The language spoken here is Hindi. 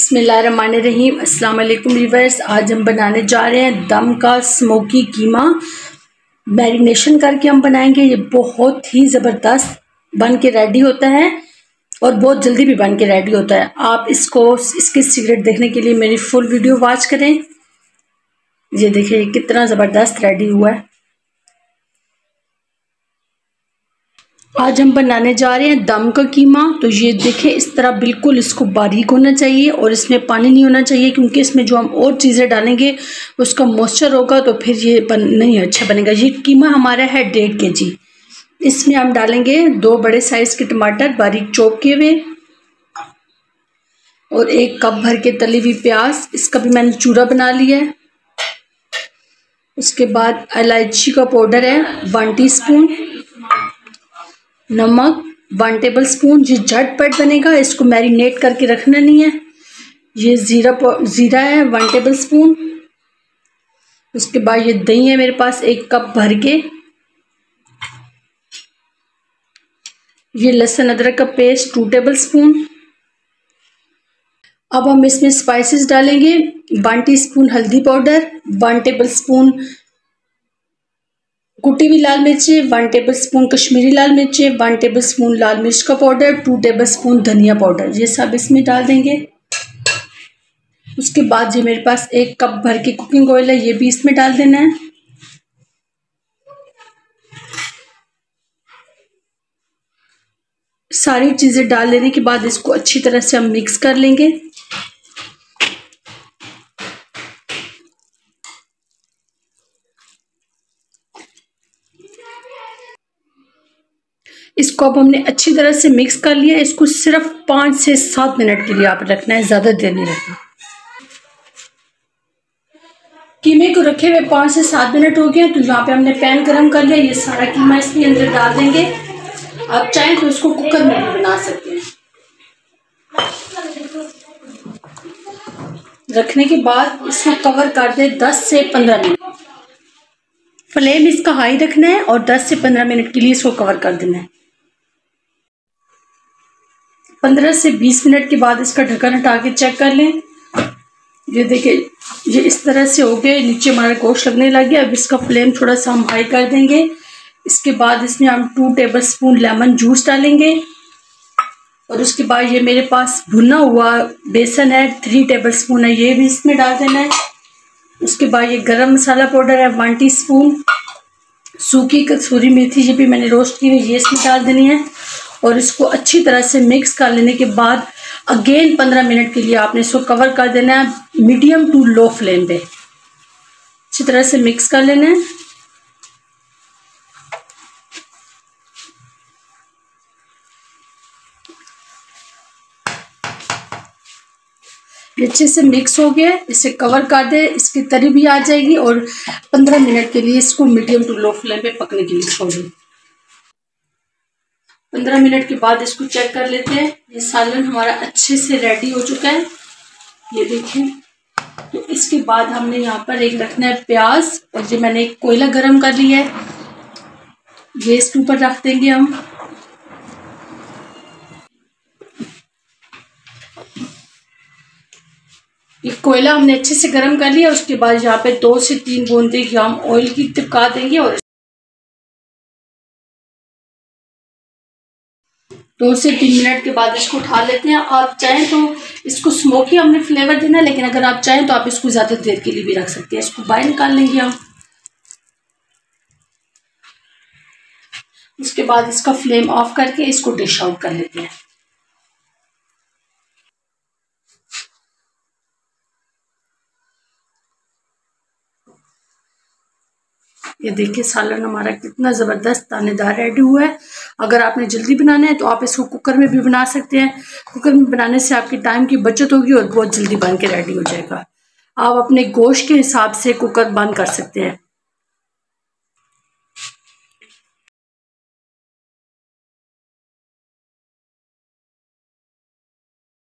बिस्मिल्लाहिर्रहमानिर्रहीम। अस्सलाम वालेकुम व्यूअर्स। आज हम बनाने जा रहे हैं दम का स्मोकी कीमा। मैरिनेशन करके हम बनाएंगे। ये बहुत ही ज़बरदस्त बन के रेडी होता है और बहुत जल्दी भी बन के रेडी होता है। आप इसके सीक्रेट देखने के लिए मेरी फुल वीडियो वॉच करें। ये देखिए कितना ज़बरदस्त रेडी हुआ है। आज हम बनाने जा रहे हैं दम का कीमा। तो ये देखें इस तरह बिल्कुल इसको बारीक होना चाहिए और इसमें पानी नहीं होना चाहिए, क्योंकि इसमें जो हम और चीज़ें डालेंगे उसका मॉइस्चर होगा तो फिर ये नहीं अच्छा बनेगा। ये कीमा हमारा है 1.5 kg। इसमें हम डालेंगे 2 बड़े साइज़ के टमाटर बारीक चॉप किए हुए और 1 कप भर के तली हुई प्याज। इसका भी मैंने चूरा बना लिया है। उसके बाद इलायची का पाउडर है 1 टीस्पून, नमक 1 टेबलस्पून। ये झटपट बनेगा, इसको मैरिनेट करके रखना नहीं है। ये ज़ीरा है 1 टेबलस्पून। उसके बाद ये दही है मेरे पास 1 कप भर के। ये लहसुन अदरक का पेस्ट 2 टेबलस्पून। अब हम इसमें स्पाइसेस डालेंगे। 1 टीस्पून हल्दी पाउडर, 1 टेबलस्पून कुटी हुई लाल मिर्ची, 1 टेबलस्पून कश्मीरी लाल मिर्ची, 1 टेबलस्पून लाल मिर्च का पाउडर, 2 टेबलस्पून धनिया पाउडर। ये सब इसमें डाल देंगे। उसके बाद ये मेरे पास 1 कप भर के कुकिंग ऑयल है, ये भी इसमें डाल देना है। सारी चीज़ें डाल लेने के बाद इसको अच्छी तरह से हम मिक्स कर लेंगे। इसको अब हमने अच्छी तरह से मिक्स कर लिया। इसको सिर्फ 5 से 7 मिनट के लिए आप रखना है, ज़्यादा देर नहीं रखना। कीमे को रखे हुए 5 से 7 मिनट हो गए। तो यहाँ पे हमने पैन गरम कर लिया। ये सारा कीमा इसके अंदर डाल देंगे। आप चाहें तो इसको कुकर में भी बना सकते हैं। रखने के बाद इसको कवर कर दे 10 से 15 मिनट। फ्लेम इसका हाई रखना है और 10 से 15 मिनट के लिए इसको कवर कर देना है। 15 से 20 मिनट के बाद इसका ढक्कन हटा के चेक कर लें। ये देखिए ये इस तरह से हो गया। नीचे हमारा गोश्त लगने लग गया। अब इसका फ्लेम थोड़ा सा हम हाई कर देंगे। इसके बाद इसमें हम 2 टेबलस्पून लेमन जूस डालेंगे और उसके बाद ये मेरे पास भुना हुआ बेसन है 3 टेबलस्पून है, ये भी इसमें डाल देना है। उसके बाद ये गरम मसाला पाउडर है 1 टीस्पून। सूखी कसूरी मेथी ये भी मैंने रोस्ट की हुई, ये इसमें डाल देनी है और इसको अच्छी तरह से मिक्स कर लेने के बाद अगेन 15 मिनट के लिए आपने इसको कवर कर देना है मीडियम टू लो फ्लेम पे। अच्छी तरह से मिक्स कर लेना है। अच्छे से मिक्स हो गया। इसे कवर कर दे, इसकी तरी भी आ जाएगी और 15 मिनट के लिए इसको मीडियम टू लो फ्लेम पे पकने के लिए छोड़ दें। 15 मिनट के बाद इसको चेक कर लेते हैं। ये सालन हमारा अच्छे से रेडी हो चुका है, ये देखें। तो इसके बाद हमने यहाँ पर एक रखना है प्याज और ये मैंने एक कोयला गरम कर लिया है, ये इसके ऊपर रख देंगे हम। ये कोयला हमने अच्छे से गरम कर लिया। उसके बाद यहाँ पे 2 से 3 बूंदे हम ऑयल की टिपका देंगे और 2 से 3 मिनट के बाद इसको उठा लेते हैं। आप चाहें तो इसको स्मोकी हमने फ्लेवर देना है, लेकिन अगर आप चाहें तो आप इसको ज़्यादा देर के लिए भी रख सकते हैं। इसको बाहर निकाल लेंगे हम। उसके बाद इसका फ्लेम ऑफ करके इसको डिश आउट कर लेते हैं। ये देखिए सालन हमारा कितना ज़बरदस्त दानेदार रेडी हुआ है। अगर आपने जल्दी बनाना है तो आप इसको कुकर में भी बना सकते हैं। कुकर में बनाने से आपके टाइम की बचत होगी और बहुत जल्दी बन के रेडी हो जाएगा। आप अपने गोश्त के हिसाब से कुकर बंद कर सकते हैं।